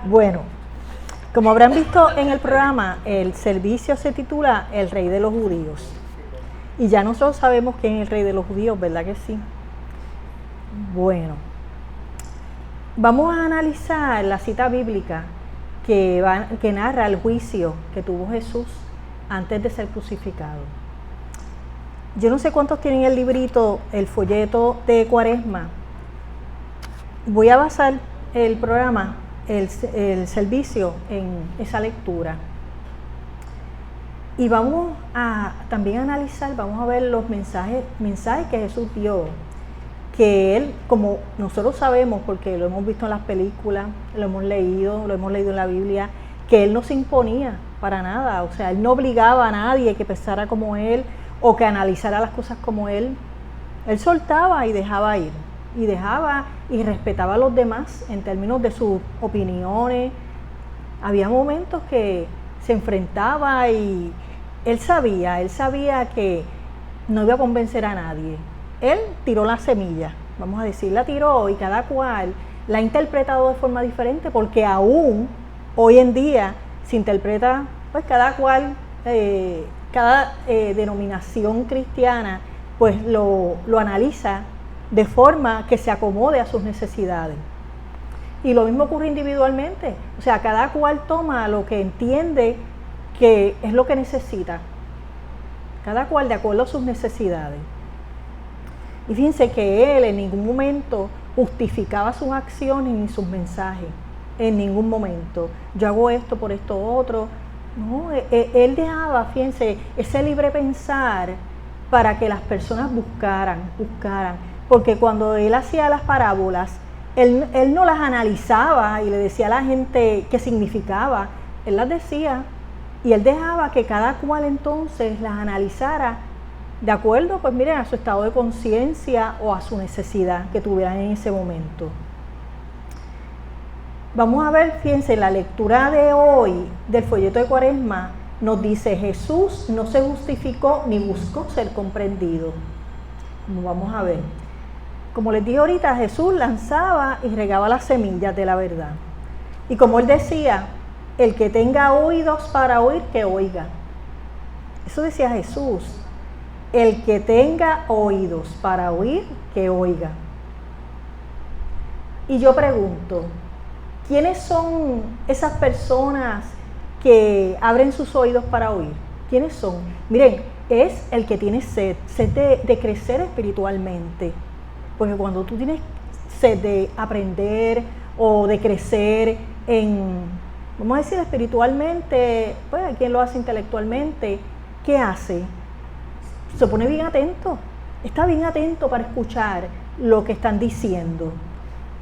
Bueno, como habrán visto en el programa, el servicio se titula El Rey de los Judíos. Y ya nosotros sabemos quién es el Rey de los Judíos, ¿verdad que sí? Bueno, vamos a analizar la cita bíblica que narra el juicio que tuvo Jesús antes de ser crucificado. Yo no sé cuántos tienen el librito, el folleto de Cuaresma. Voy a basar el programa, el servicio en esa lectura. Y vamos a también analizar, vamos a ver los mensajes que Jesús dio, que Él, como nosotros sabemos, porque lo hemos visto en las películas, lo hemos leído en la Biblia, que Él no se imponía para nada, o sea, Él no obligaba a nadie que pensara como Él o que analizara las cosas como Él. Él soltaba y dejaba ir, y respetaba a los demás en términos de sus opiniones. Había momentos que se enfrentaba y él sabía que no iba a convencer a nadie. Él tiró la semilla, vamos a decir, la tiró, y cada cual la ha interpretado de forma diferente, porque aún hoy en día se interpreta, pues cada cual, cada denominación cristiana, pues lo analiza de forma que se acomode a sus necesidades. Y lo mismo ocurre individualmente, o sea, cada cual toma lo que entiende que es lo que necesita, cada cual de acuerdo a sus necesidades. Y fíjense que Él en ningún momento justificaba sus acciones ni sus mensajes, en ningún momento. Yo hago esto por esto otro. No, Él dejaba, fíjense, ese libre pensar para que las personas buscaran. Porque cuando Él hacía las parábolas, Él no las analizaba y le decía a la gente qué significaba. Él las decía y Él dejaba que cada cual entonces las analizara de acuerdo, pues miren, a su estado de conciencia o a su necesidad que tuvieran en ese momento. Vamos a ver, fíjense, la lectura de hoy del folleto de Cuaresma nos dice: Jesús no se justificó ni buscó ser comprendido. Vamos a ver. Como les dije ahorita, Jesús lanzaba y regaba las semillas de la verdad. Y como Él decía, el que tenga oídos para oír, que oiga. Eso decía Jesús. El que tenga oídos para oír, que oiga. Y yo pregunto, ¿quiénes son esas personas que abren sus oídos para oír? ¿Quiénes son? Miren, es el que tiene sed de crecer espiritualmente. Porque cuando tú tienes sed de aprender o de crecer vamos a decir espiritualmente, pues hay quien lo hace intelectualmente, ¿qué hace? Se pone bien atento, está bien atento para escuchar lo que están diciendo.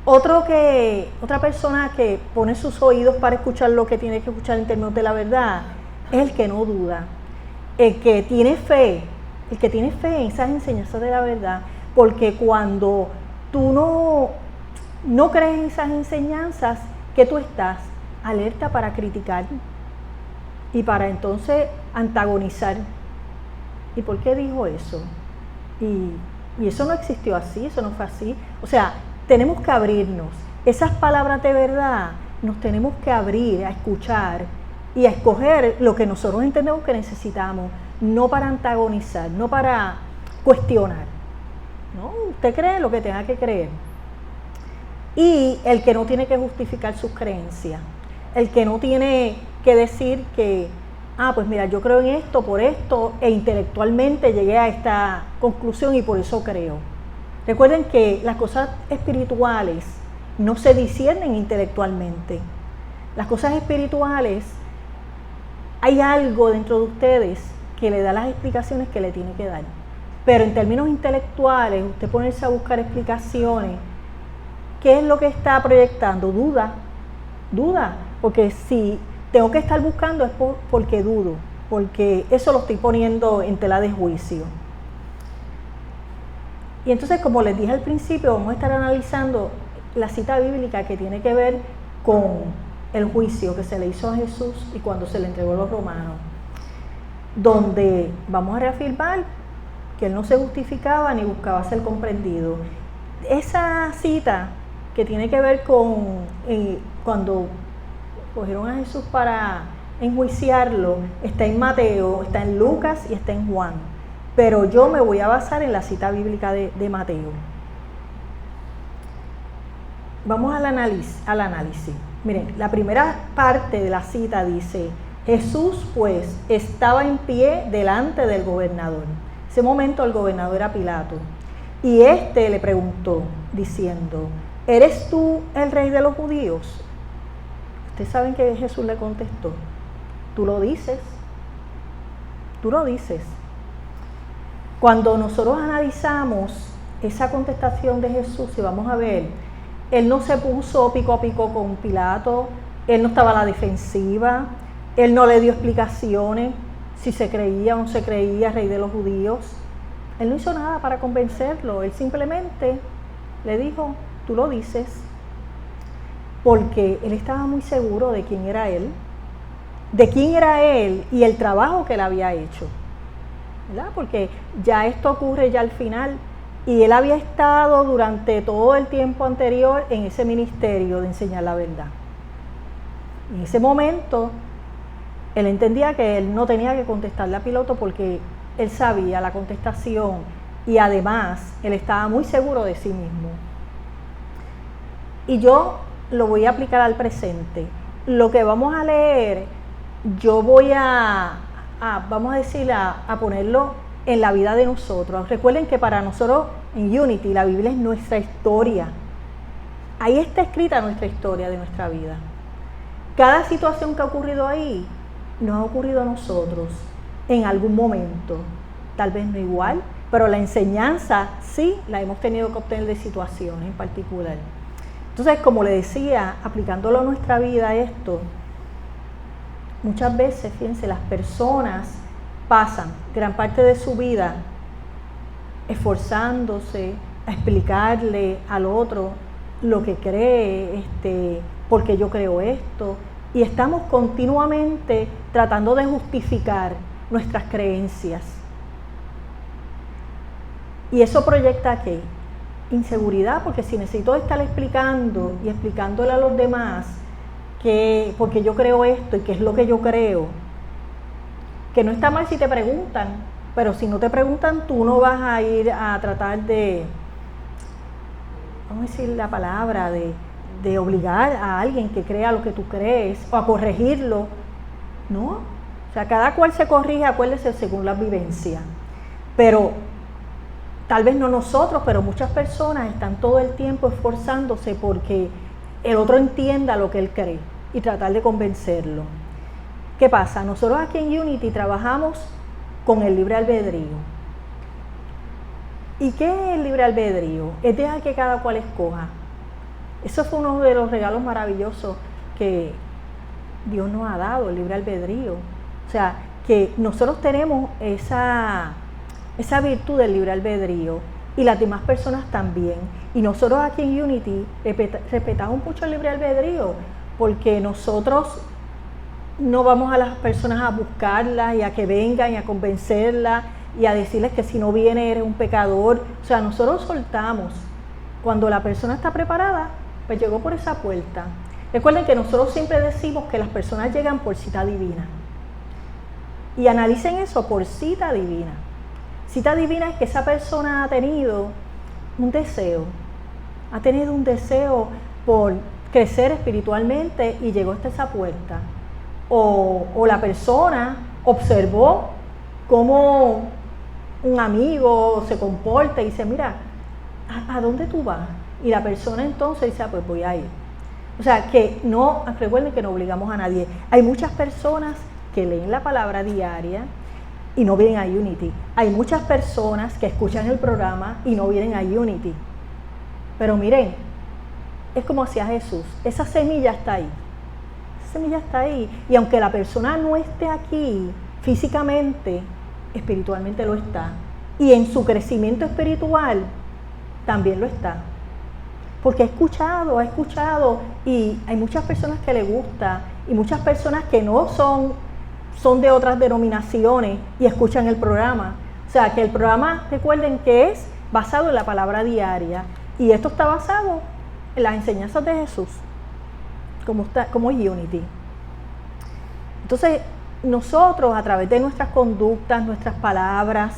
Otra persona que pone sus oídos para escuchar lo que tiene que escuchar en términos de la verdad es el que no duda, el que tiene fe en esas enseñanzas de la verdad, porque cuando tú no crees en esas enseñanzas, que tú estás alerta para criticar y para entonces antagonizar. ¿Y por qué dijo eso? Y eso no existió así, eso no fue así. O sea, tenemos que abrirnos. Esas palabras de verdad nos tenemos que abrir a escuchar y a escoger lo que nosotros entendemos que necesitamos, no para antagonizar, no para cuestionar. ¿No? Usted cree lo que tenga que creer. Y el que no tiene que justificar sus creencias, el que no tiene que decir que pues mira, yo creo en esto, por esto, e intelectualmente llegué a esta conclusión y por eso creo. Recuerden que las cosas espirituales no se disciernen intelectualmente. Las cosas espirituales, hay algo dentro de ustedes que le da las explicaciones que le tiene que dar. Pero en términos intelectuales, usted ponerse a buscar explicaciones, ¿qué es lo que está proyectando? Duda, porque si tengo que estar buscando es porque dudo, porque eso lo estoy poniendo en tela de juicio. Y entonces, como les dije al principio, vamos a estar analizando la cita bíblica que tiene que ver con el juicio que se le hizo a Jesús y cuando se le entregó a los romanos, donde vamos a reafirmar que Él no se justificaba ni buscaba ser comprendido. Esa cita que tiene que ver con cuando cogieron a Jesús para enjuiciarlo, está en Mateo, está en Lucas y está en Juan. Pero yo me voy a basar en la cita bíblica de Mateo. Vamos al análisis. Miren, la primera parte de la cita dice: Jesús pues estaba en pie delante del gobernador. En ese momento el gobernador era Pilato. Y éste le preguntó, diciendo: ¿eres tú el rey de los judíos? Ustedes saben que Jesús le contestó: tú lo dices. Tú lo dices. Cuando nosotros analizamos esa contestación de Jesús, y vamos a ver, él no se puso pico a pico con Pilato, él no estaba a la defensiva, él no le dio explicaciones si se creía o no se creía rey de los judíos. Él no hizo nada para convencerlo, él simplemente le dijo: tú lo dices, porque él estaba muy seguro de quién era él y el trabajo que él había hecho, ¿verdad? Porque ya esto ocurre ya al final, y él había estado durante todo el tiempo anterior en ese ministerio de enseñar la verdad. En ese momento, él entendía que él no tenía que contestarle a Pilato porque él sabía la contestación y además él estaba muy seguro de sí mismo. Y yo lo voy a aplicar al presente. Lo que vamos a leer, yo voy vamos a decir, a ponerlo en la vida de nosotros. Recuerden que para nosotros en Unity la Biblia es nuestra historia. Ahí está escrita nuestra historia de nuestra vida. Cada situación que ha ocurrido ahí nos ha ocurrido a nosotros en algún momento. Tal vez no igual, pero la enseñanza sí la hemos tenido que obtener de situaciones en particular. Entonces, como le decía, aplicándolo a nuestra vida esto, muchas veces, fíjense, las personas pasan gran parte de su vida esforzándose a explicarle al otro lo que cree, porque yo creo esto, y estamos continuamente tratando de justificar nuestras creencias. Y eso proyecta ¿qué? Inseguridad, porque si necesito estar explicando y explicándole a los demás que porque yo creo esto y qué es lo que yo creo, que no está mal si te preguntan, pero si no te preguntan, tú no vas a ir a tratar de, vamos a decir la palabra, de obligar a alguien que crea lo que tú crees o a corregirlo. No, o sea, cada cual se corrige, acuérdese, según la vivencia. Pero tal vez no nosotros, pero muchas personas están todo el tiempo esforzándose porque el otro entienda lo que él cree y tratar de convencerlo. ¿Qué pasa? Nosotros aquí en Unity trabajamos con el libre albedrío. ¿Y qué es el libre albedrío? Es dejar que cada cual escoja. Eso fue uno de los regalos maravillosos que Dios nos ha dado, el libre albedrío. O sea, que nosotros tenemos esa virtud del libre albedrío y las demás personas también. Y nosotros aquí en Unity respetamos mucho el libre albedrío porque nosotros no vamos a las personas a buscarlas y a que vengan y a convencerlas y a decirles que si no viene eres un pecador. O sea, nosotros soltamos. Cuando la persona está preparada, pues llegó por esa puerta. Recuerden que nosotros siempre decimos que las personas llegan por cita divina. Y analicen eso, por cita divina. Cita divina es que esa persona ha tenido un deseo por crecer espiritualmente y llegó hasta esa puerta. O la persona observó cómo un amigo se comporta y dice: mira, ¿a dónde tú vas? Y la persona entonces dice: pues voy a ir. O sea, que no, recuerden que no obligamos a nadie. Hay muchas personas que leen la palabra diaria y no vienen a Unity. Hay muchas personas que escuchan el programa y no vienen a Unity. Pero miren, es como hacía Jesús. Esa semilla está ahí. Esa semilla está ahí. Y aunque la persona no esté aquí físicamente, espiritualmente lo está. Y en su crecimiento espiritual también lo está. Porque ha escuchado y hay muchas personas que le gusta y muchas personas que no son de otras denominaciones y escuchan el programa. O sea, que el programa, recuerden que es basado en la palabra diaria y esto está basado en las enseñanzas de Jesús, como es Unity. Entonces, nosotros a través de nuestras conductas, nuestras palabras,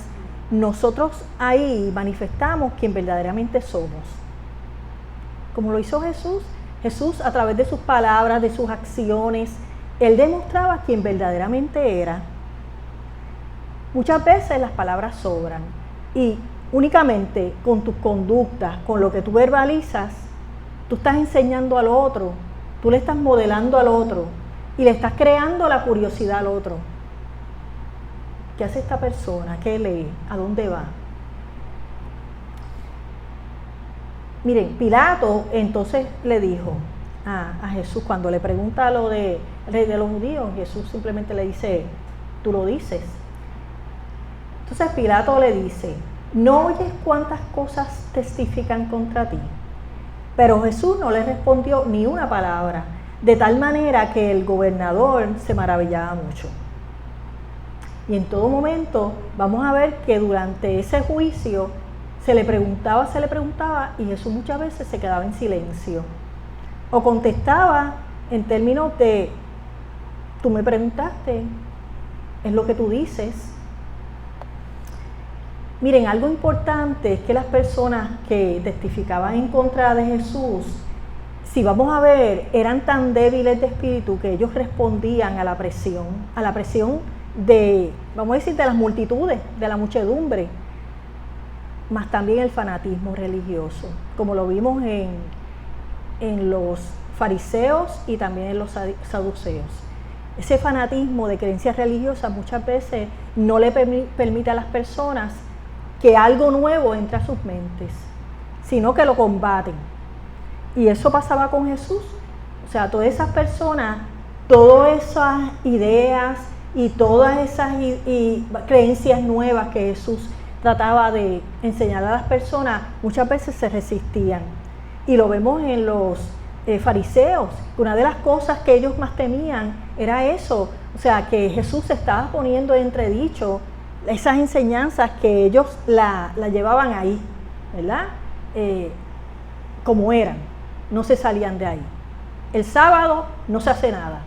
nosotros ahí manifestamos quien verdaderamente somos. Como lo hizo Jesús. Jesús a través de sus palabras, de sus acciones, Él demostraba quién verdaderamente era. Muchas veces las palabras sobran y únicamente con tus conductas, con lo que tú verbalizas, tú estás enseñando al otro, tú le estás modelando al otro y le estás creando la curiosidad al otro. ¿Qué hace esta persona? ¿Qué lee? ¿A dónde va? Miren, Pilato entonces le dijo a Jesús, cuando le pregunta lo de rey de los judíos, Jesús simplemente le dice, tú lo dices. Entonces Pilato le dice, ¿no oyes cuántas cosas testifican contra ti? Pero Jesús no le respondió ni una palabra, de tal manera que el gobernador se maravillaba mucho. Y en todo momento vamos a ver que durante ese juicio se le preguntaba, y Jesús muchas veces se quedaba en silencio. O contestaba en términos de, tú me preguntaste, es lo que tú dices. Miren, algo importante es que las personas que testificaban en contra de Jesús, si vamos a ver, eran tan débiles de espíritu que ellos respondían a la presión de, vamos a decir, de las multitudes, de la muchedumbre, más también el fanatismo religioso, como lo vimos en los fariseos y también en los saduceos. Ese fanatismo de creencias religiosas muchas veces no le permite a las personas que algo nuevo entre a sus mentes, sino que lo combaten. Y eso pasaba con Jesús. O sea, todas esas personas, todas esas ideas y todas esas creencias nuevas que Jesús trataba de enseñar a las personas, muchas veces se resistían. Y lo vemos en los fariseos. Una de las cosas que ellos más temían era eso. O sea, que Jesús estaba poniendo en entredicho esas enseñanzas que ellos la llevaban ahí, ¿verdad? Como eran, no se salían de ahí. El sábado no se hace nada.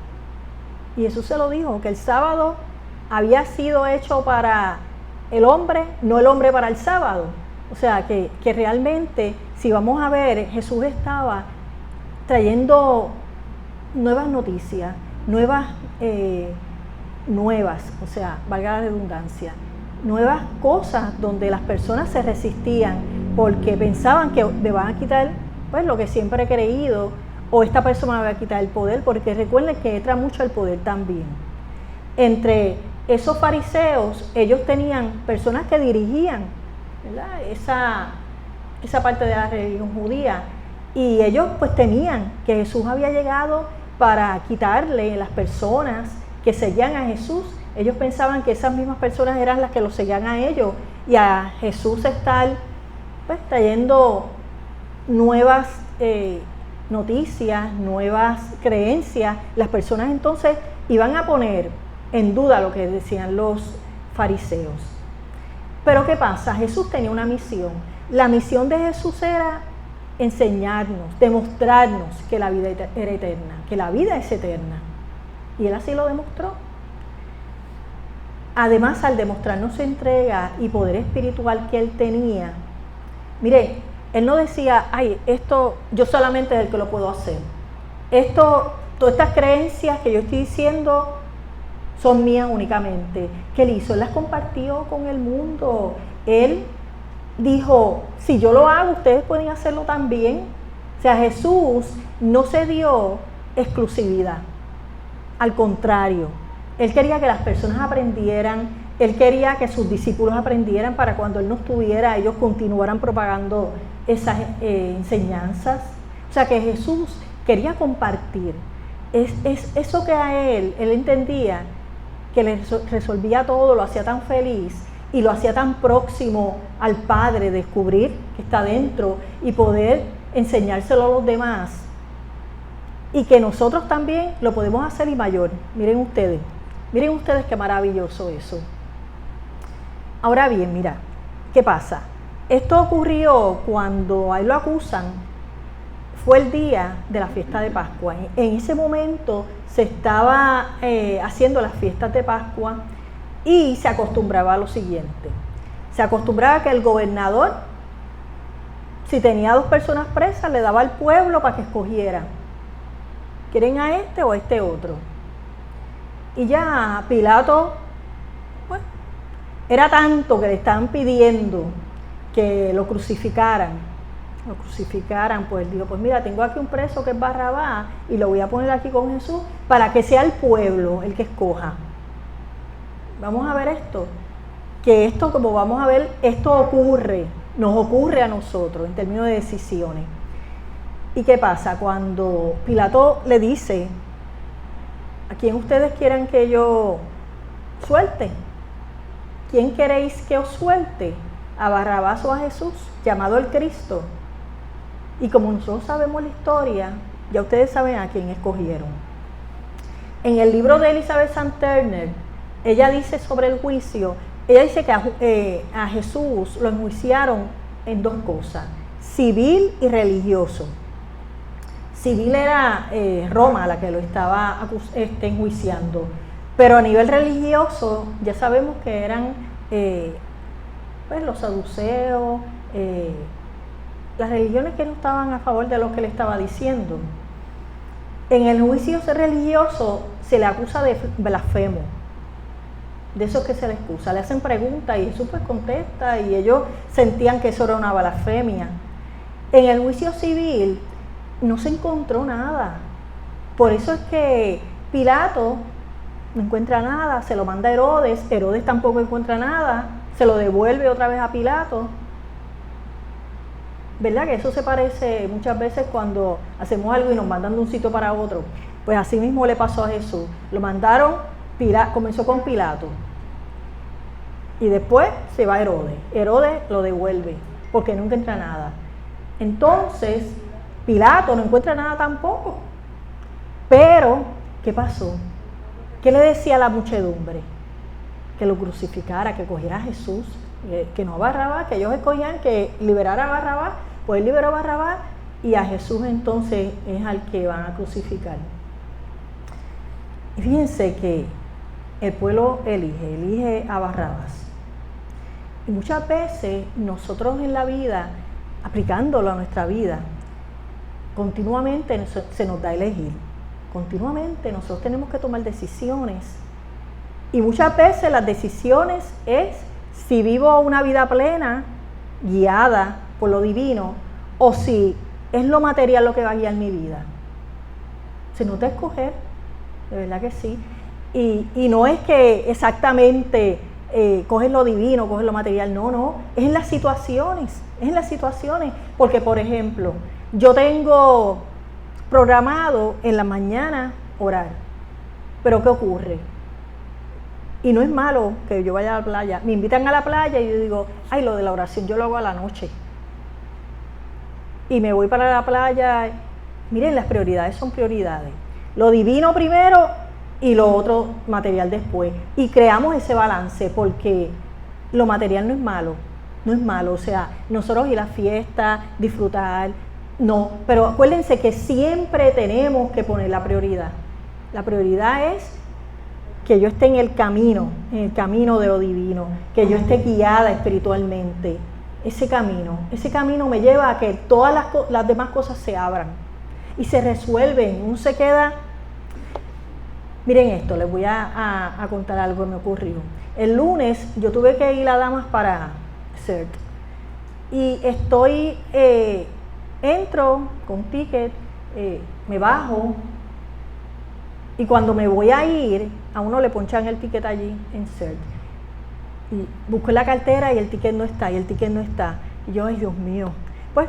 Y Jesús se lo dijo, que el sábado había sido hecho para el hombre, no el hombre para el sábado. O sea, que realmente, si vamos a ver, Jesús estaba trayendo nuevas noticias, nuevas, o sea, valga la redundancia, nuevas cosas donde las personas se resistían porque pensaban que le van a quitar pues lo que siempre he creído, o esta persona me va a quitar el poder, porque recuerden que entra mucho el poder también. Entre esos fariseos, ellos tenían personas que dirigían, ¿verdad?, esa parte de la religión judía, y ellos pues temían que Jesús había llegado para quitarle las personas que seguían a Jesús. Ellos pensaban que esas mismas personas eran las que los seguían a ellos, y a Jesús estar pues trayendo nuevas noticias, nuevas creencias, las personas entonces iban a poner en duda lo que decían los fariseos. Pero ¿qué pasa? Jesús tenía una misión. La misión de Jesús era enseñarnos, demostrarnos que la vida era eterna, que la vida es eterna. Y Él así lo demostró. Además, al demostrarnos su entrega y poder espiritual que Él tenía, mire, Él no decía, ay, esto yo solamente es el que lo puedo hacer. Todas estas creencias que yo estoy diciendo son mías únicamente. ¿Qué Él hizo? Él las compartió con el mundo. Él dijo, si yo lo hago, ustedes pueden hacerlo también. O sea, Jesús no se dio exclusividad. Al contrario, Él quería que las personas aprendieran. Él quería que sus discípulos aprendieran para cuando Él no estuviera, ellos continuaran propagando esas enseñanzas. O sea, que Jesús quería compartir. Es eso que a Él entendía que le resolvía todo, lo hacía tan feliz y lo hacía tan próximo al Padre, descubrir que está dentro y poder enseñárselo a los demás. Y que nosotros también lo podemos hacer y mayor. Miren ustedes qué maravilloso eso. Ahora bien, mira, ¿qué pasa? Esto ocurrió cuando a Él lo acusan fue el día de la fiesta de Pascua. En ese momento se estaba haciendo las fiestas de Pascua y se acostumbraba a lo siguiente. Se acostumbraba que el gobernador, si tenía 2 personas presas, le daba al pueblo para que escogieran. ¿Quieren a este o a este otro? Y ya Pilato, pues, era tanto que le estaban pidiendo que lo crucificaran, pues dijo, pues mira, tengo aquí un preso que es Barrabás y lo voy a poner aquí con Jesús para que sea el pueblo el que escoja. Vamos a ver esto, que esto, como vamos a ver, esto nos ocurre a nosotros en términos de decisiones. ¿Y qué pasa? Cuando Pilato le dice, ¿a quién ustedes quieren que yo suelte? ¿Quién queréis que os suelte? ¿A Barrabás o a Jesús, llamado el Cristo? Y como nosotros sabemos la historia, ya ustedes saben a quién escogieron. En el libro de Elizabeth Turner, ella dice sobre el juicio, ella dice que a Jesús lo enjuiciaron en 2 cosas, civil y religioso. Civil era Roma la que lo estaba enjuiciando, pero a nivel religioso ya sabemos que eran pues los saduceos, las religiones que no estaban a favor de lo que le estaba diciendo. En el juicio religioso se le acusa de blasfemo, de eso que se le excusa, le hacen preguntas y Jesús pues contesta y ellos sentían que eso era una blasfemia. En el juicio civil no se encontró nada, por eso es que Pilato no encuentra nada, se lo manda a Herodes, Herodes tampoco encuentra nada, se lo devuelve otra vez a Pilato. ¿Verdad que eso se parece muchas veces cuando hacemos algo y nos mandan de un sitio para otro? Pues así mismo le pasó a Jesús. Lo mandaron, comenzó con Pilato. Y después se va a Herodes. Herodes lo devuelve porque no encuentra nada. Entonces, Pilato no encuentra nada tampoco. Pero, ¿qué pasó? ¿Qué le decía a la muchedumbre? Que lo crucificara, que cogiera a Jesús, que no a Barrabás, que ellos escogían que liberara a Barrabás, pues él liberó a Barrabás y a Jesús entonces es al que van a crucificar. Y fíjense que el pueblo elige a Barrabás. Y muchas veces nosotros en la vida, aplicándolo a nuestra vida, continuamente se nos da a elegir. Continuamente nosotros tenemos que tomar decisiones. Y muchas veces las decisiones es si vivo una vida plena, guiada por lo divino, o si es lo material lo que va a guiar mi vida. Se nos da a escoger, de verdad que sí. Y no es que exactamente coges lo divino, coges lo material, no, es en las situaciones, porque por ejemplo, yo tengo programado en la mañana orar, pero ¿qué ocurre? Y no es malo que yo vaya a la playa, me invitan a la playa y yo digo, ay, lo de la oración yo lo hago a la noche. Y me voy para la playa. Miren, las prioridades son prioridades. Lo divino primero y lo otro material después. Y creamos ese balance porque lo material no es malo. O sea, nosotros ir a la fiesta, disfrutar, no. Pero acuérdense que siempre tenemos que poner la prioridad. La prioridad es que yo esté en el camino de lo divino, que yo esté guiada espiritualmente. Ese camino me lleva a que todas las demás cosas se abran y se resuelven. Uno se queda. Miren esto, les voy a contar algo que me ocurrió. El lunes yo tuve que ir a Damas para CERT y entro con ticket, me bajo y cuando me voy a ir, a uno le ponchan el ticket allí en CERT. Y busco la cartera y el ticket no está, Y yo, ay Dios mío, pues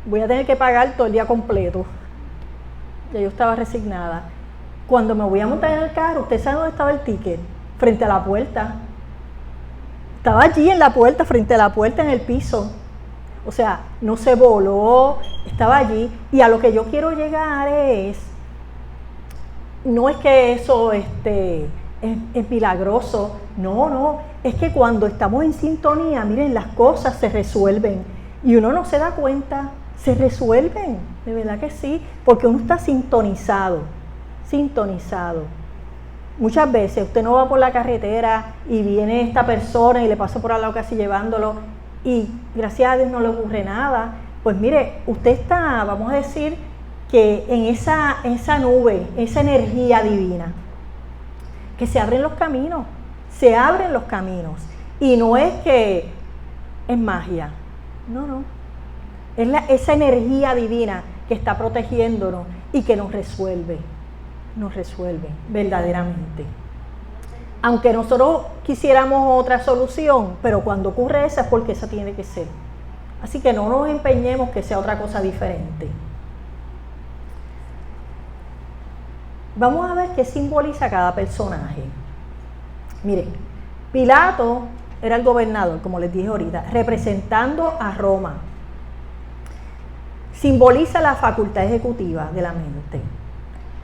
voy a tener que pagar todo el día completo. Ya yo estaba resignada. Cuando me voy a montar en el carro, ¿usted sabe dónde estaba el ticket? Frente a la puerta. Estaba allí en la puerta, frente a la puerta en el piso. O sea, no se voló, estaba allí. Y a lo que yo quiero llegar no es que eso es milagroso, no, es que cuando estamos en sintonía, miren, las cosas se resuelven y uno no se da cuenta, se resuelven, de verdad que sí, porque uno está sintonizado. Muchas veces usted no va por la carretera y viene esta persona y le pasa por al lado casi llevándolo y gracias a Dios no le ocurre nada. Pues mire, usted está, vamos a decir, que en esa nube, esa energía divina, que se abren los caminos. Y no es que es magia, no. Es esa energía divina que está protegiéndonos y que nos resuelve verdaderamente. Aunque nosotros quisiéramos otra solución, pero cuando ocurre esa es porque esa tiene que ser. Así que no nos empeñemos que sea otra cosa diferente. Vamos a ver qué simboliza cada personaje. Miren, Pilato era el gobernador, como les dije ahorita, representando a Roma. Simboliza la facultad ejecutiva de la mente.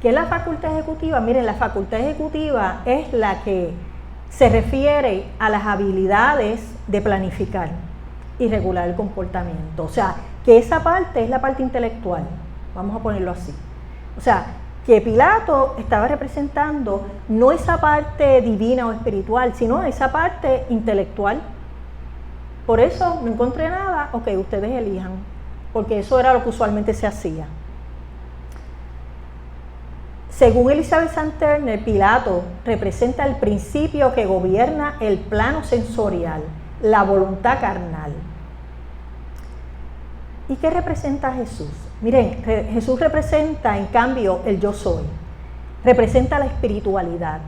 ¿Qué es la facultad ejecutiva? Miren, la facultad ejecutiva es la que se refiere a las habilidades de planificar y regular el comportamiento. O sea, que esa parte es la parte intelectual, vamos a ponerlo así. O sea, que Pilato estaba representando no esa parte divina o espiritual, sino esa parte intelectual. Por eso no encontré nada, ok, ustedes elijan, porque eso era lo que usualmente se hacía. Según Elizabeth Santerner, Pilato representa el principio que gobierna el plano sensorial, la voluntad carnal. ¿Y qué representa Jesús? Miren, Jesús representa, en cambio, el yo soy. Representa la espiritualidad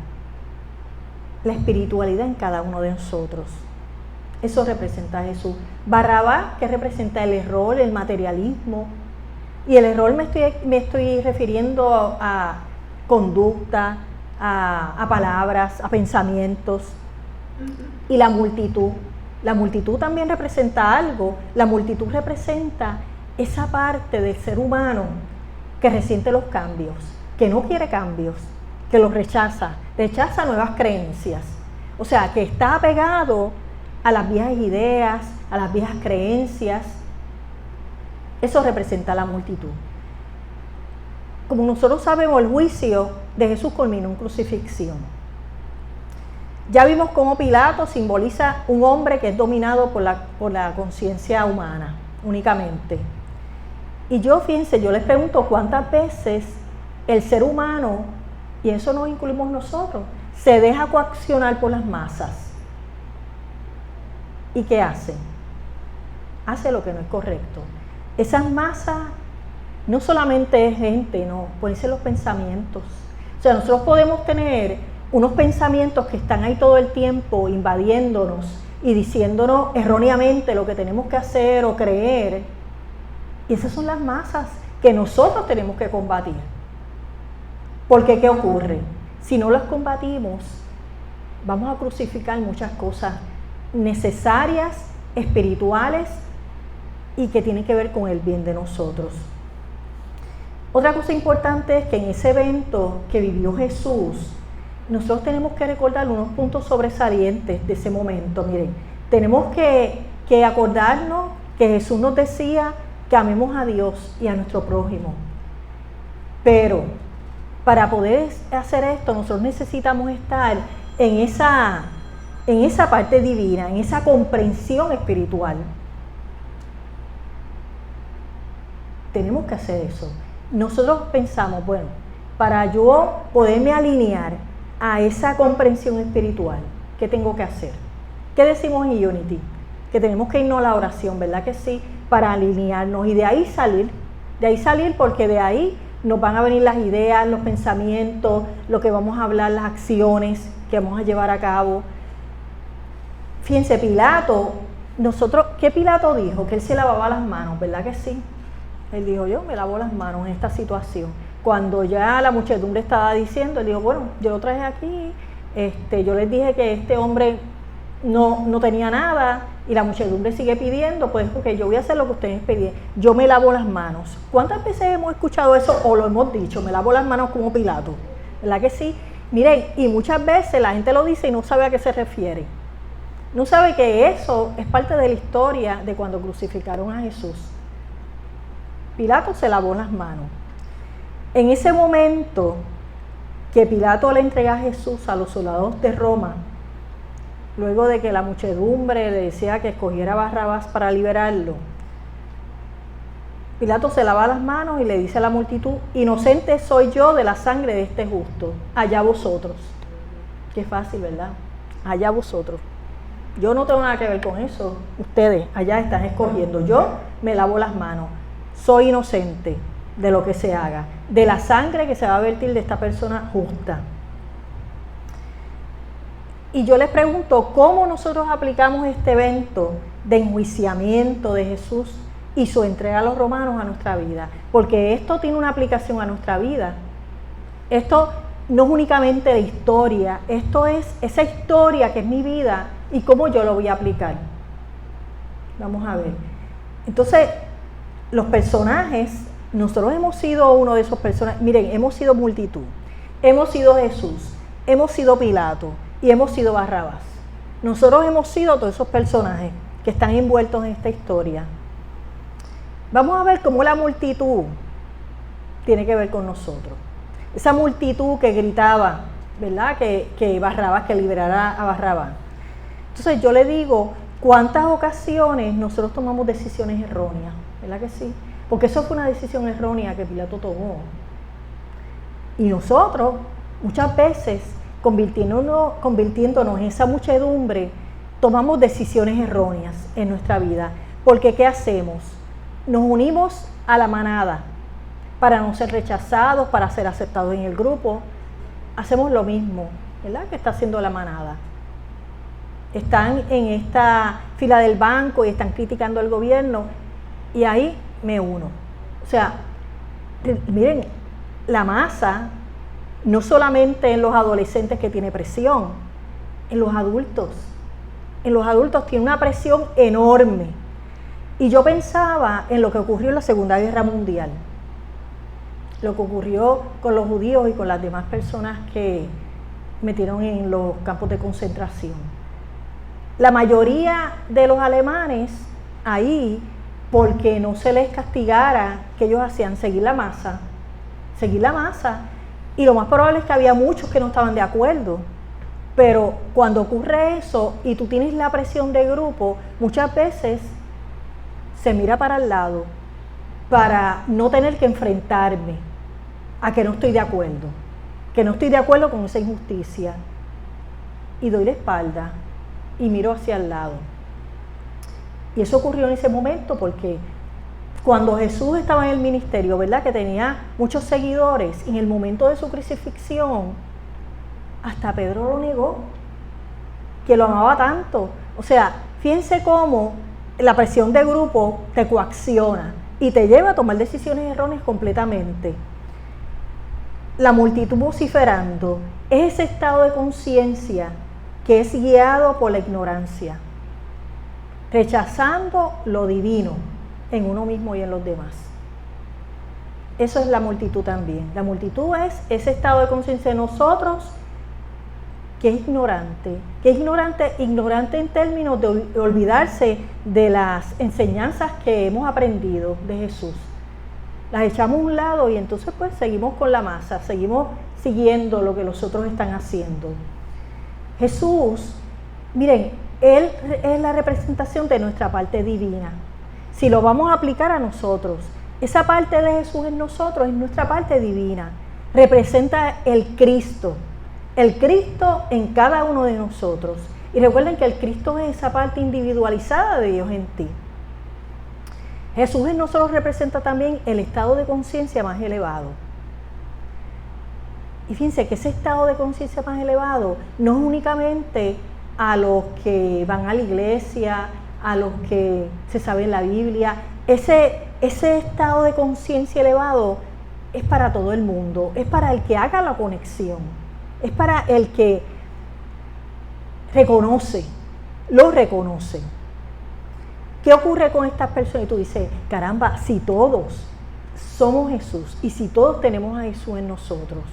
en cada uno de nosotros. Eso representa a Jesús. Barrabás, que representa el error, el materialismo. Y el error me estoy refiriendo a conducta, a palabras, a pensamientos. Y la multitud. La multitud también representa algo. La multitud representa esa parte del ser humano que resiente los cambios, que no quiere cambios, que los rechaza nuevas creencias. O sea, que está apegado a las viejas ideas, a las viejas creencias. Eso representa la multitud. Como nosotros sabemos, el juicio de Jesús culminó en crucifixión. Ya vimos cómo Pilato simboliza un hombre que es dominado por la conciencia humana únicamente. Y fíjense, yo les pregunto cuántas veces el ser humano, y eso nos incluimos nosotros, se deja coaccionar por las masas. ¿Y qué hace? Hace lo que no es correcto. Esas masas no solamente es gente, no, pueden ser los pensamientos. O sea, nosotros podemos tener unos pensamientos que están ahí todo el tiempo invadiéndonos y diciéndonos erróneamente lo que tenemos que hacer o creer. Y esas son las masas que nosotros tenemos que combatir. Porque ¿qué ocurre? Si no las combatimos, vamos a crucificar muchas cosas necesarias, espirituales y que tienen que ver con el bien de nosotros. Otra cosa importante es que en ese evento que vivió Jesús, nosotros tenemos que recordar unos puntos sobresalientes de ese momento. Miren, tenemos que acordarnos que Jesús nos decía que amemos a Dios y a nuestro prójimo. Pero para poder hacer esto, nosotros necesitamos estar en esa parte divina, en esa comprensión espiritual. Tenemos que hacer eso. Nosotros pensamos, bueno, para yo poderme alinear a esa comprensión espiritual, ¿qué tengo que hacer? ¿Qué decimos en Unity? Que tenemos que irnos a la oración, ¿verdad que sí? Para alinearnos y de ahí salir porque de ahí nos van a venir las ideas, los pensamientos, lo que vamos a hablar, las acciones que vamos a llevar a cabo. Fíjense, Pilato, ¿qué Pilato dijo? Que él se lavaba las manos, ¿verdad que sí? Él dijo, yo me lavo las manos en esta situación. Cuando ya la muchedumbre estaba diciendo, él dijo, bueno, yo lo traje aquí, yo les dije que este hombre no tenía nada y la muchedumbre sigue pidiendo, pues ok, yo voy a hacer lo que ustedes pidieron, yo me lavo las manos. ¿Cuántas veces hemos escuchado eso o lo hemos dicho? Me lavo las manos como Pilato, ¿verdad que sí? Miren, y muchas veces la gente lo dice y no sabe a qué se refiere. No sabe que eso es parte de la historia de cuando crucificaron a Jesús. Pilato se lavó las manos. En ese momento que Pilato le entrega a Jesús a los soldados de Roma, luego de que la muchedumbre le decía que escogiera a Barrabás para liberarlo, Pilato se lava las manos y le dice a la multitud: inocente soy yo de la sangre de este justo, allá vosotros. Qué fácil, ¿verdad? Allá vosotros. Yo no tengo nada que ver con eso. Ustedes allá están escogiendo. Yo me lavo las manos. Soy inocente de lo que se haga, de la sangre que se va a vertir de esta persona justa. Y yo les pregunto, ¿cómo nosotros aplicamos este evento de enjuiciamiento de Jesús y su entrega a los romanos a nuestra vida? Porque esto tiene una aplicación a nuestra vida. Esto no es únicamente de historia, esto es esa historia que es mi vida y cómo yo lo voy a aplicar. Vamos a ver. Entonces, los personajes, nosotros hemos sido uno de esos personajes. Miren, hemos sido multitud, hemos sido Jesús, hemos sido Pilato y hemos sido Barrabás. Nosotros hemos sido todos esos personajes que están envueltos en esta historia. Vamos a ver cómo la multitud tiene que ver con nosotros. Esa multitud que gritaba, ¿verdad? Que Barrabás, que liberara a Barrabás. Entonces yo le digo, ¿cuántas ocasiones nosotros tomamos decisiones erróneas? ¿Verdad que sí? Porque eso fue una decisión errónea que Pilato tomó. Y nosotros, muchas veces, convirtiéndonos en esa muchedumbre, tomamos decisiones erróneas en nuestra vida. Porque ¿qué hacemos? Nos unimos a la manada para no ser rechazados, para ser aceptados en el grupo. Hacemos lo mismo, ¿verdad?, que está haciendo la manada. Están en esta fila del banco y están criticando al gobierno y ahí me uno. O sea, miren, la masa no solamente en los adolescentes que tiene presión, en los adultos. En los adultos tiene una presión enorme. Y yo pensaba en lo que ocurrió en la Segunda Guerra Mundial, lo que ocurrió con los judíos y con las demás personas que metieron en los campos de concentración. La mayoría de los alemanes ahí, porque no se les castigara, que ellos hacían seguir la masa, y lo más probable es que había muchos que no estaban de acuerdo. Pero cuando ocurre eso y tú tienes la presión de grupo, muchas veces se mira para el lado para no tener que enfrentarme a que no estoy de acuerdo con esa injusticia, y doy la espalda y miro hacia el lado. Y eso ocurrió en ese momento porque cuando Jesús estaba en el ministerio, ¿verdad?, que tenía muchos seguidores, en el momento de su crucifixión, hasta Pedro lo negó, que lo amaba tanto. O sea, fíjense cómo la presión de grupo te coacciona y te lleva a tomar decisiones erróneas completamente. La multitud vociferando es ese estado de conciencia que es guiado por la ignorancia, rechazando lo divino en uno mismo y en los demás. Eso es la multitud también. La multitud es ese estado de conciencia de nosotros que es ignorante en términos de olvidarse de las enseñanzas que hemos aprendido de Jesús. Las echamos a un lado y entonces pues seguimos con la masa, seguimos siguiendo lo que los otros están haciendo. Jesús, miren, Él es la representación de nuestra parte divina. Si lo vamos a aplicar a nosotros, esa parte de Jesús en nosotros es nuestra parte divina. Representa el Cristo en cada uno de nosotros. Y recuerden que el Cristo es esa parte individualizada de Dios en ti. Jesús en nosotros representa también el estado de conciencia más elevado. Y fíjense que ese estado de conciencia más elevado no es únicamente a los que van a la iglesia, a los que se saben la Biblia. Ese estado de conciencia elevado es para todo el mundo, es para el que haga la conexión, es para el que lo reconoce. ¿Qué ocurre con estas personas? Y tú dices, caramba, si todos somos Jesús y si todos tenemos a Jesús en nosotros,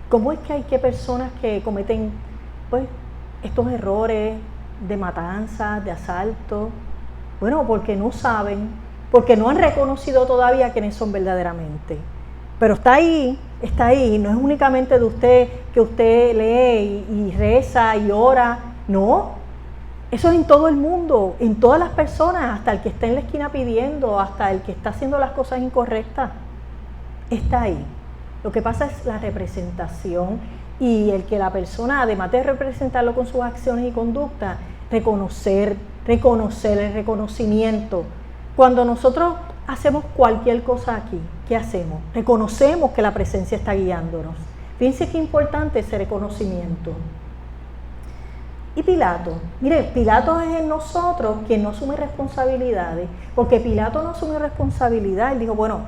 ¿cómo es que hay personas que cometen pues estos errores de matanza, de asalto? Bueno, porque no saben porque no han reconocido todavía quiénes son verdaderamente. Pero está ahí, no es únicamente de usted que usted lee y reza y ora, no, eso es en todo el mundo, en todas las personas, hasta el que está en la esquina pidiendo, hasta el que está haciendo las cosas incorrectas, está ahí. Lo que pasa es la representación y el que la persona, además de representarlo con sus acciones y conductas, reconocer el reconocimiento. Cuando nosotros hacemos cualquier cosa aquí, ¿qué hacemos? Reconocemos que la presencia está guiándonos. Fíjense qué importante ese reconocimiento. Y Pilato, mire, Pilato es en nosotros quien no asume responsabilidades, porque Pilato no asumió responsabilidad. Él dijo, bueno,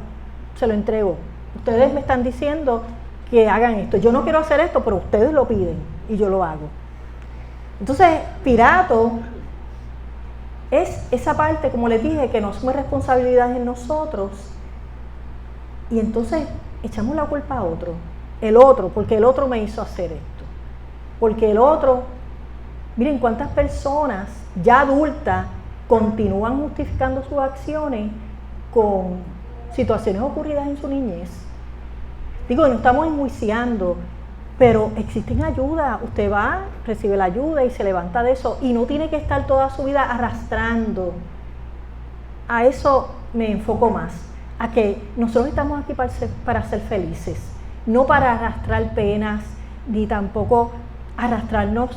se lo entrego. Ustedes me están diciendo que hagan esto. Yo no quiero hacer esto, pero ustedes lo piden y yo lo hago. Entonces, Pilato es esa parte, como les dije, que no asume responsabilidades en nosotros. Y entonces echamos la culpa a otro. El otro, porque el otro me hizo hacer esto. Porque el otro, miren cuántas personas ya adultas continúan justificando sus acciones con situaciones ocurridas en su niñez. Digo, no estamos enjuiciando, pero existen ayudas. Usted va, recibe la ayuda y se levanta de eso. Y no tiene que estar toda su vida arrastrando. A eso me enfoco más. A que nosotros estamos aquí para ser felices. No para arrastrar penas, ni tampoco arrastrarnos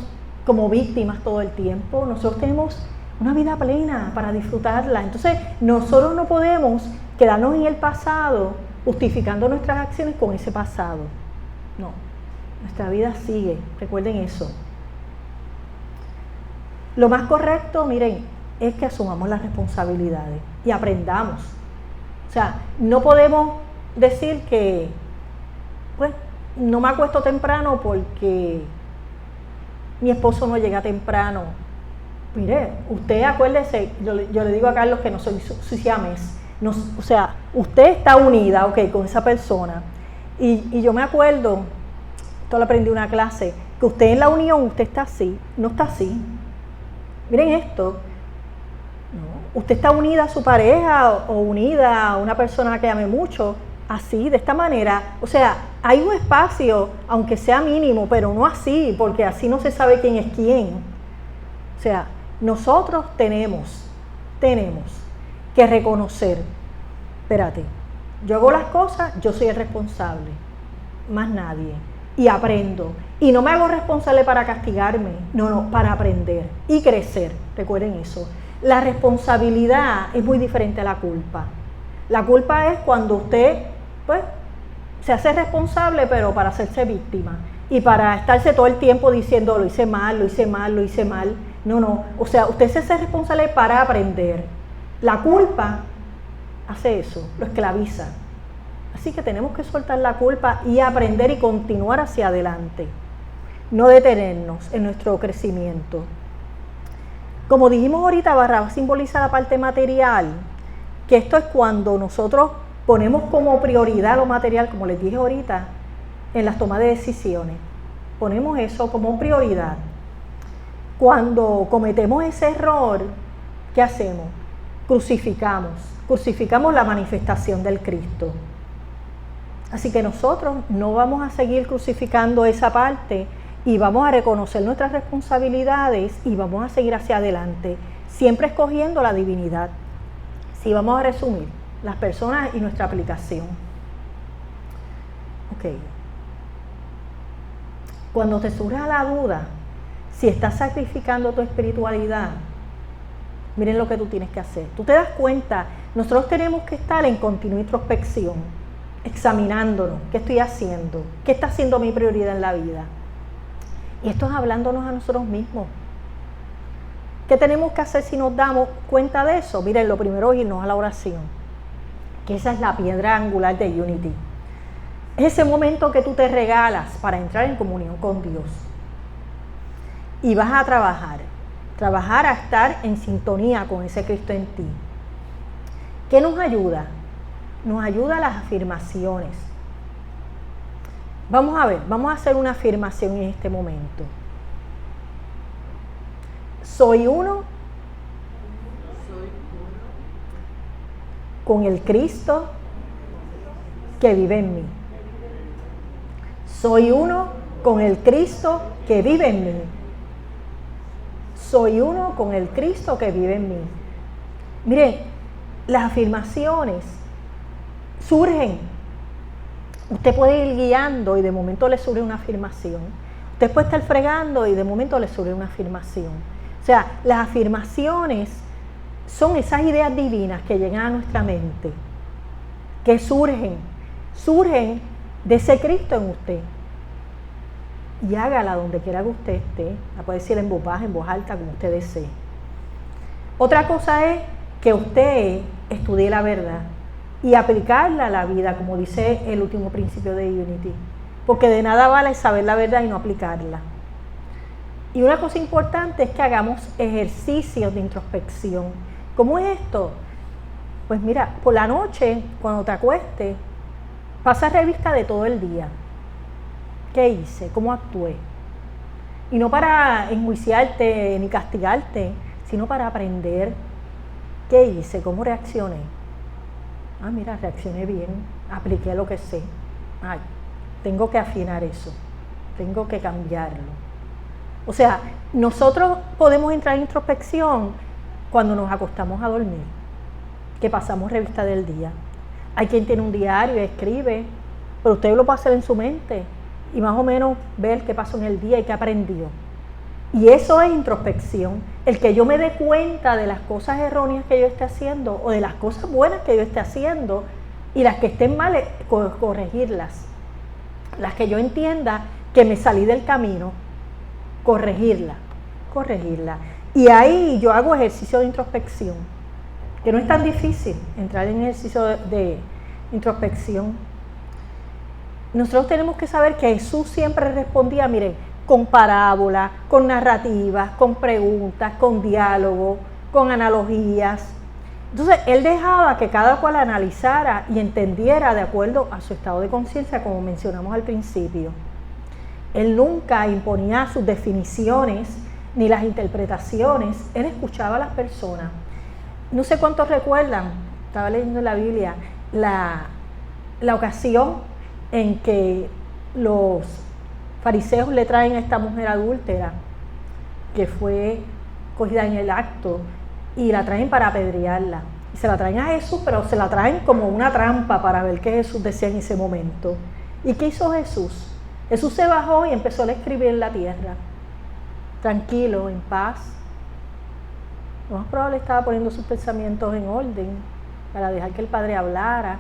como víctimas todo el tiempo. Nosotros tenemos una vida plena para disfrutarla. Entonces, nosotros no podemos quedarnos en el pasado justificando nuestras acciones con ese pasado. No, nuestra vida sigue, recuerden eso. Lo más correcto, miren, es que asumamos las responsabilidades y aprendamos. O sea, no podemos decir que, pues, no me acuesto temprano porque mi esposo no llega temprano. Mire, usted acuérdese, yo le digo a Carlos que no soy su siamés. O sea, usted está unida, ok, con esa persona. Y yo me acuerdo, esto lo aprendí en una clase, que usted en la unión, usted está así, no está así. Miren esto, ¿no? Usted está unida a su pareja o unida a una persona que ame mucho, así, de esta manera. O sea, hay un espacio, aunque sea mínimo, pero no así, porque así no se sabe quién es quién. O sea, nosotros tenemos que reconocer, espérate, yo hago las cosas, yo soy el responsable, más nadie, y aprendo, y no me hago responsable para castigarme, no, para aprender y crecer, recuerden eso. La responsabilidad es muy diferente a la culpa. La culpa es cuando usted, pues, se hace responsable, pero para hacerse víctima, y para estarse todo el tiempo diciendo, lo hice mal, lo hice mal, lo hice mal. No, o sea, usted se hace responsable para aprender. La culpa hace eso, lo esclaviza. Así que tenemos que soltar la culpa y aprender y continuar hacia adelante. No detenernos en nuestro crecimiento. Como dijimos ahorita, Barrabás simboliza la parte material, que esto es cuando nosotros ponemos como prioridad lo material, como les dije ahorita, en las tomas de decisiones. Ponemos eso como prioridad. Cuando cometemos ese error, ¿qué hacemos? Crucificamos la manifestación del Cristo. Así que nosotros no vamos a seguir crucificando esa parte y vamos a reconocer nuestras responsabilidades y vamos a seguir hacia adelante, siempre escogiendo la divinidad. Sí, vamos a resumir las personas y nuestra aplicación. Ok. Cuando te surja la duda, si estás sacrificando tu espiritualidad, miren lo que tú tienes que hacer. Tú te das cuenta, nosotros tenemos que estar en continua introspección, examinándonos, ¿qué estoy haciendo? ¿Qué está siendo mi prioridad en la vida? Y esto es hablándonos a nosotros mismos. ¿Qué tenemos que hacer si nos damos cuenta de eso? Miren, lo primero es irnos a la oración, que esa es la piedra angular de Unity. Es ese momento que tú te regalas para entrar en comunión con Dios. Y vas a trabajar a estar en sintonía con ese Cristo en ti. ¿Qué nos ayuda? Nos ayuda a las afirmaciones. Vamos a ver, vamos a hacer una afirmación en este momento. Soy uno con el Cristo que vive en mí. Soy uno con el Cristo que vive en mí. Soy uno con el Cristo que vive en mí. Miren, las afirmaciones surgen. Usted puede ir guiando y de momento le surge una afirmación. Usted puede estar fregando y de momento le surge una afirmación. O sea, las afirmaciones son esas ideas divinas que llegan a nuestra mente, que surgen de ese Cristo en usted. Y hágala donde quiera que usted esté. La puede decir en voz baja, en voz alta, como usted desee. Otra cosa es que usted estudie la verdad y aplicarla a la vida, como dice el último principio de Unity. Porque de nada vale saber la verdad y no aplicarla. Y una cosa importante es que hagamos ejercicios de introspección. ¿Cómo es esto? Pues mira, por la noche, cuando te acuestes, pasa revista de todo el día. ¿Qué hice? ¿Cómo actué? Y no para enjuiciarte ni castigarte, sino para aprender qué hice, cómo reaccioné. Ah, mira, reaccioné bien, apliqué lo que sé. Ay, tengo que afinar eso, tengo que cambiarlo. O sea, nosotros podemos entrar en introspección cuando nos acostamos a dormir, que pasamos revista del día. Hay quien tiene un diario y escribe, pero usted lo puede hacer en su mente y más o menos ver qué pasó en el día y qué aprendió. Y eso es introspección, el que yo me dé cuenta de las cosas erróneas que yo esté haciendo o de las cosas buenas que yo esté haciendo y las que estén mal, corregirlas. Las que yo entienda que me salí del camino, corregirla. Y ahí yo hago ejercicio de introspección, que no es tan difícil entrar en ejercicio de introspección. Nosotros tenemos que saber que Jesús siempre respondía, miren, con parábolas, con narrativas, con preguntas, con diálogo, con analogías. Entonces, Él dejaba que cada cual analizara y entendiera de acuerdo a su estado de conciencia, como mencionamos al principio. Él nunca imponía sus definiciones ni las interpretaciones. Él escuchaba a las personas. No sé cuántos recuerdan, estaba leyendo en la Biblia, la ocasión en que los fariseos le traen a esta mujer adúltera que fue cogida en el acto y la traen para apedrearla. Y se la traen a Jesús, pero se la traen como una trampa para ver qué Jesús decía en ese momento. ¿Y qué hizo Jesús? Jesús se bajó y empezó a escribir en la tierra, tranquilo, en paz. Lo más probable estaba poniendo sus pensamientos en orden para dejar que el Padre hablara.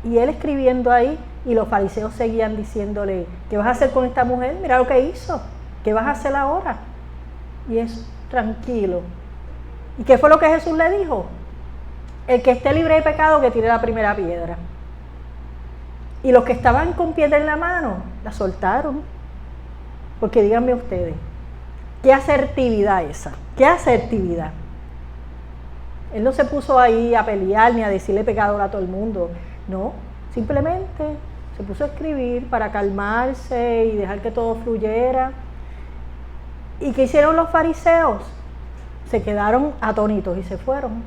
Y él escribiendo ahí, y los fariseos seguían diciéndole, ¿qué vas a hacer con esta mujer? Mira lo que hizo, ¿qué vas a hacer ahora? Y es tranquilo. ¿Y qué fue lo que Jesús le dijo? El que esté libre de pecado, que tire la primera piedra. Y los que estaban con piedra en la mano, la soltaron. Porque díganme ustedes, ¿qué asertividad esa? ¿Qué asertividad? Él no se puso ahí a pelear ni a decirle pecador a todo el mundo. No, simplemente se puso a escribir para calmarse y dejar que todo fluyera. ¿Y qué hicieron los fariseos? Se quedaron atónitos y se fueron.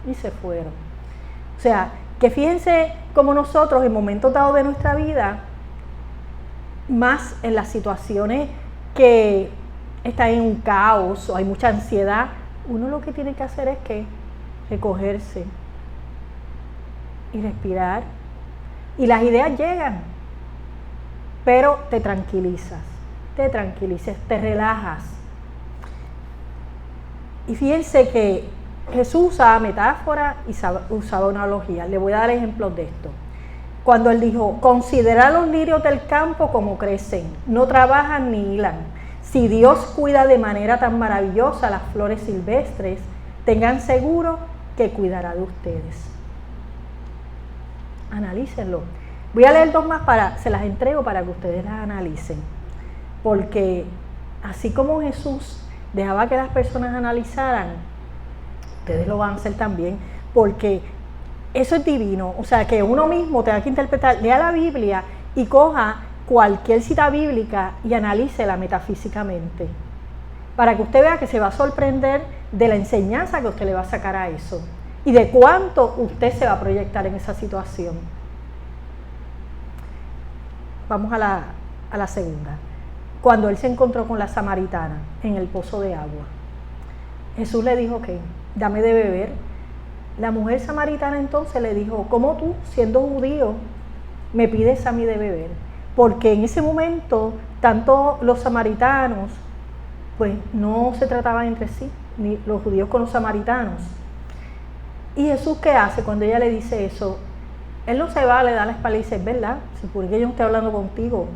O sea, que fíjense como nosotros en momentos dados de nuestra vida, más en las situaciones que están en un caos o hay mucha ansiedad, uno lo que tiene que hacer es que recogerse y respirar. Y las ideas llegan, pero te tranquilizas, te relajas. Y fíjense que Jesús usaba metáfora y usaba analogía. Le voy a dar ejemplos de esto. Cuando Él dijo, considera los lirios del campo como crecen, no trabajan ni hilan. Si Dios cuida de manera tan maravillosa las flores silvestres, tengan seguro que cuidará de ustedes. Analícenlo. Voy a leer dos más, se las entrego para que ustedes las analicen. Porque así como Jesús dejaba que las personas analizaran, ustedes lo van a hacer también, porque eso es divino. O sea, que uno mismo tenga que interpretar, lea la Biblia y coja cualquier cita bíblica y analícela metafísicamente, para que usted vea que se va a sorprender de la enseñanza que usted le va a sacar a eso. y de cuánto usted se va a proyectar en esa situación. Vamos a la segunda. Cuando él se encontró con la samaritana en el pozo de agua, Jesús le dijo que dame de beber. La mujer samaritana entonces le dijo, ¿cómo tú, siendo judío, me pides a mí de beber? Porque en ese momento, tanto los samaritanos, pues no se trataban entre sí, ni los judíos con los samaritanos. ¿Y Jesús qué hace cuando ella le dice eso? Él no se va, le da la espalda y dice, ¿verdad? Si por qué yo no estoy hablando contigo.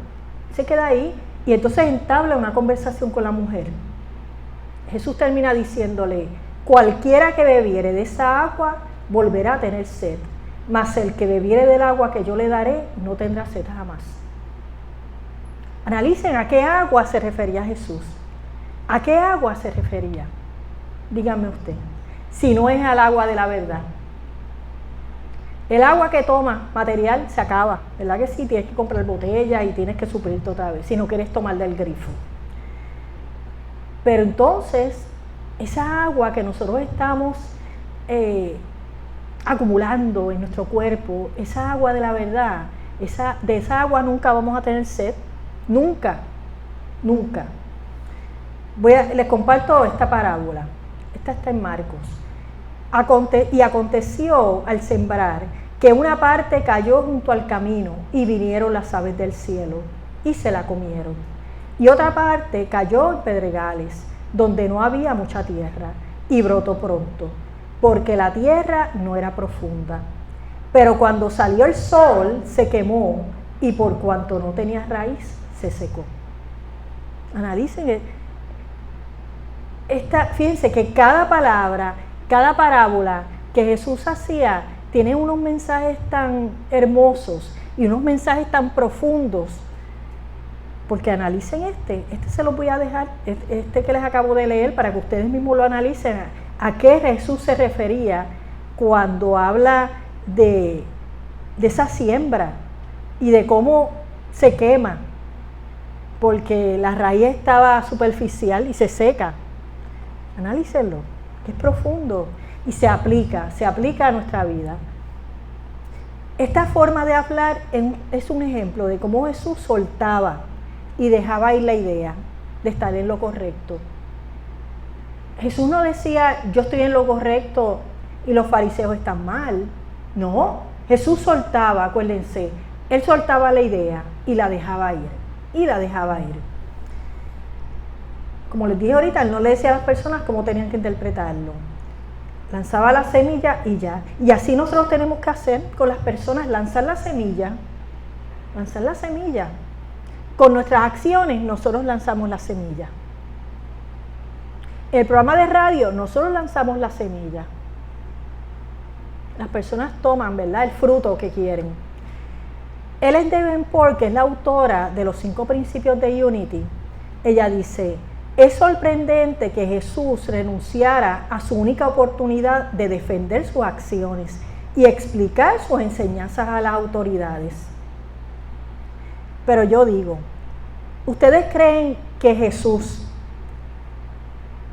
Se queda ahí y entonces entabla una conversación con la mujer. Jesús termina diciéndole, cualquiera que bebiere de esa agua volverá a tener sed, mas el que bebiere del agua que yo le daré no tendrá sed jamás. Analicen a qué agua se refería Jesús. ¿A qué agua se refería? Díganme usted, si no es al agua de la verdad. El agua que toma material se acaba, ¿verdad que sí? Tienes que comprar botella y tienes que suplirte otra vez, si no quieres tomar del grifo. Pero entonces, esa agua que nosotros estamos acumulando en nuestro cuerpo, esa agua de la verdad, de esa agua nunca vamos a tener sed, nunca, nunca. Les comparto esta parábola, esta está en Marcos. Y aconteció al sembrar que una parte cayó junto al camino y vinieron las aves del cielo y se la comieron. Y otra parte cayó en pedregales, donde no había mucha tierra, y brotó pronto, porque la tierra no era profunda. Pero cuando salió el sol, se quemó, y por cuanto no tenía raíz, se secó. Analicen, fíjense que cada palabra, cada parábola que Jesús hacía, tiene unos mensajes tan hermosos y unos mensajes tan profundos. Porque analicen este se los voy a dejar, este que les acabo de leer, para que ustedes mismos lo analicen, a qué Jesús se refería cuando habla de esa siembra y de cómo se quema, porque la raíz estaba superficial y se seca. Analícenlo, que es profundo y se aplica a nuestra vida. Esta forma de hablar es un ejemplo de cómo Jesús soltaba y dejaba ir la idea de estar en lo correcto. Jesús no decía, yo estoy en lo correcto y los fariseos están mal. No, Jesús soltaba, acuérdense, él soltaba la idea y la dejaba ir. Como les dije ahorita, él no le decía a las personas cómo tenían que interpretarlo. Lanzaba la semilla y ya. Y así nosotros tenemos que hacer con las personas, lanzar la semilla. Con nuestras acciones nosotros lanzamos la semilla. El programa de radio, nosotros lanzamos la semilla. Las personas toman, ¿verdad?, el fruto que quieren. Ellen Davenport, que es la autora de los 5 principios de Unity, ella dice, es sorprendente que Jesús renunciara a su única oportunidad de defender sus acciones y explicar sus enseñanzas a las autoridades. Pero yo digo, ¿ustedes creen que Jesús,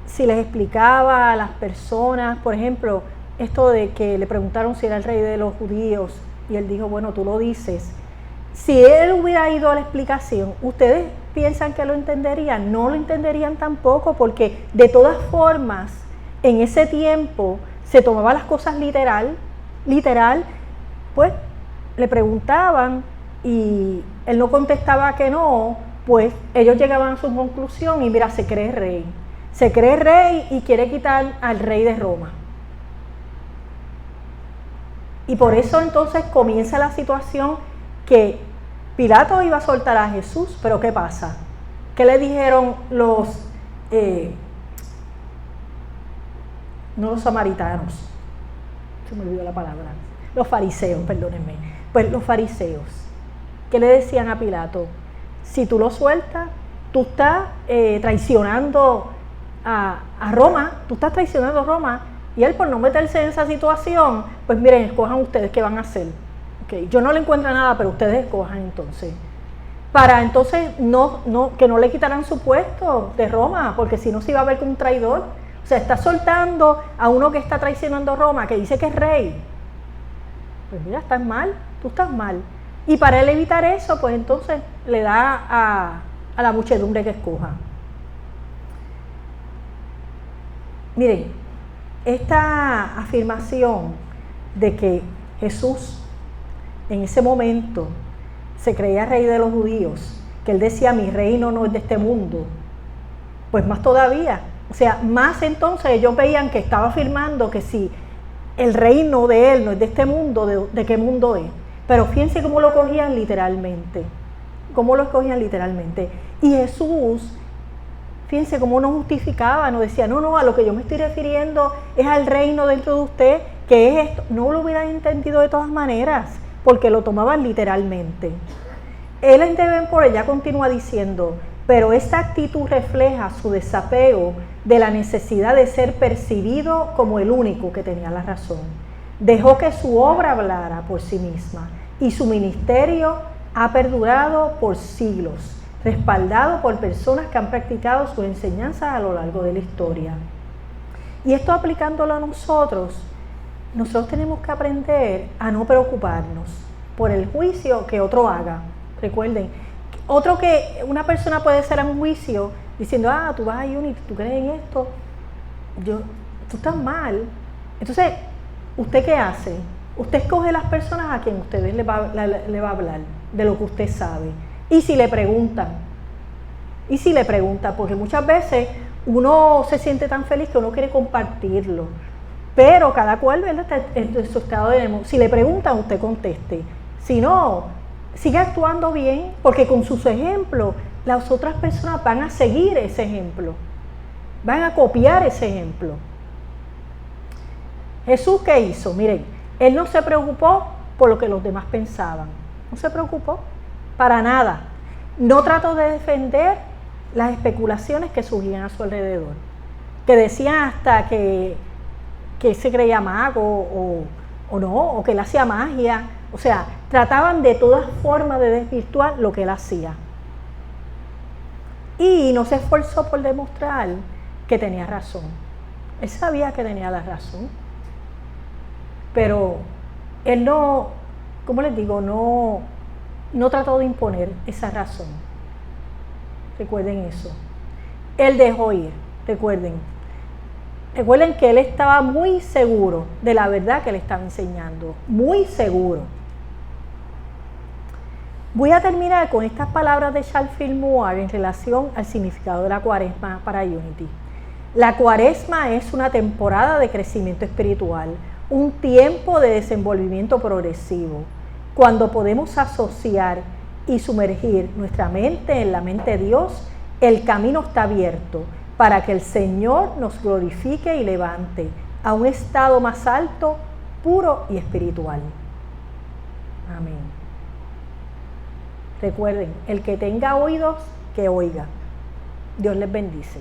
si les explicaba a las personas, por ejemplo, esto de que le preguntaron si era el rey de los judíos, y él dijo, bueno, tú lo dices, si él hubiera ido a la explicación, ¿ustedes piensan que lo entenderían? No lo entenderían tampoco, porque de todas formas, en ese tiempo, se tomaban las cosas literal, pues le preguntaban y él no contestaba que no, pues ellos llegaban a su conclusión y mira, se cree rey y quiere quitar al rey de Roma. Y por eso entonces comienza la situación que Pilato iba a soltar a Jesús, pero ¿qué pasa? ¿Qué le dijeron no los samaritanos? Se me olvidó la palabra. Los fariseos, perdónenme. Pues los fariseos, ¿qué le decían a Pilato? Si tú lo sueltas, tú estás traicionando a Roma, y él, por no meterse en esa situación, pues miren, escojan ustedes qué van a hacer. Okay, yo no le encuentro nada, pero ustedes escojan entonces. Para entonces que no le quitaran su puesto de Roma, porque si no se iba a ver como un traidor. O sea, está soltando a uno que está traicionando a Roma, que dice que es rey. Pues mira, estás mal, tú estás mal. Y para él evitar eso, pues entonces le da a la muchedumbre que escoja. Miren, esta afirmación de que Jesús en ese momento se creía rey de los judíos, que él decía mi reino no es de este mundo, pues más todavía, o sea, más entonces ellos veían que estaba afirmando que si el reino de él no es de este mundo, ¿de qué mundo es? Pero fíjense cómo lo cogían literalmente, y Jesús, fíjense cómo no justificaba, no decía, no, a lo que yo me estoy refiriendo es al reino dentro de usted, que es esto. No lo hubieran entendido de todas maneras, porque lo tomaban literalmente. Él en Deben por ella continúa diciendo, pero esta actitud refleja su desapego de la necesidad de ser percibido como el único que tenía la razón. Dejó que su obra hablara por sí misma y su ministerio ha perdurado por siglos, respaldado por personas que han practicado sus enseñanzas a lo largo de la historia. Y esto aplicándolo a nosotros tenemos que aprender a no preocuparnos por el juicio que otro haga. Recuerden, una persona puede hacer un juicio diciendo, tú vas a Unity, tú crees en esto, tú estás mal. Entonces, ¿usted qué hace? Usted escoge las personas a quien usted le va a hablar de lo que usted sabe. Y si le preguntan, porque muchas veces uno se siente tan feliz que uno quiere compartirlo, pero cada cual está en su estado de ánimo. Si le preguntan, usted conteste. Si no, sigue actuando bien, porque con sus ejemplos las otras personas van a seguir ese ejemplo, van a copiar ese ejemplo. Jesús, ¿qué hizo? Miren, él no se preocupó por lo que los demás pensaban, no se preocupó para nada. No trató de defender las especulaciones que surgían a su alrededor, que decían hasta que se creía mago o no, o que él hacía magia. O sea, trataban de todas formas de desvirtuar lo que él hacía. Y no se esforzó por demostrar que tenía razón. Él sabía que tenía la razón. Pero él no, ¿cómo les digo? No trató de imponer esa razón. Recuerden eso. Él dejó ir, recuerden que él estaba muy seguro de la verdad que le estaba enseñando, muy seguro. Voy a terminar con estas palabras de Charles Fillmore en relación al significado de la Cuaresma para Unity. La Cuaresma es una temporada de crecimiento espiritual, un tiempo de desenvolvimiento progresivo, cuando podemos asociar y sumergir nuestra mente en la mente de Dios. El camino está abierto para que el Señor nos glorifique y levante a un estado más alto, puro y espiritual. Amén. Recuerden, el que tenga oídos, que oiga. Dios les bendice.